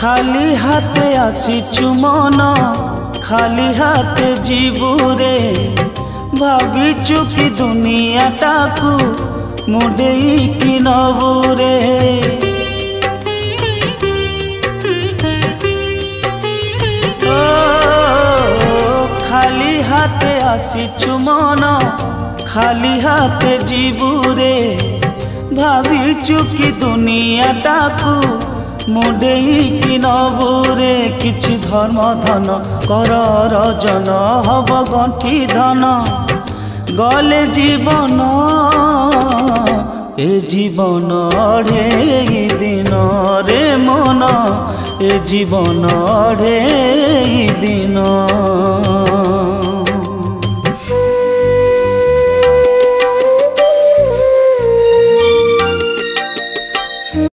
खाली हाथे आसीचु मन खाली हाथे जीवुरे भाविचु कि दुनिया टाकू मुडेई कि नबुरे खाली हाथे आसीचु मन खाली हाथे जीवुरे भाविचु कि दुनिया टाकू मुडेई कि नबुरे किछि धर्म धन कर रजन हब गंठी धन गले जीवन ए जीवन अढ़े दिन रे मन ए जीवन अढ़े दिन।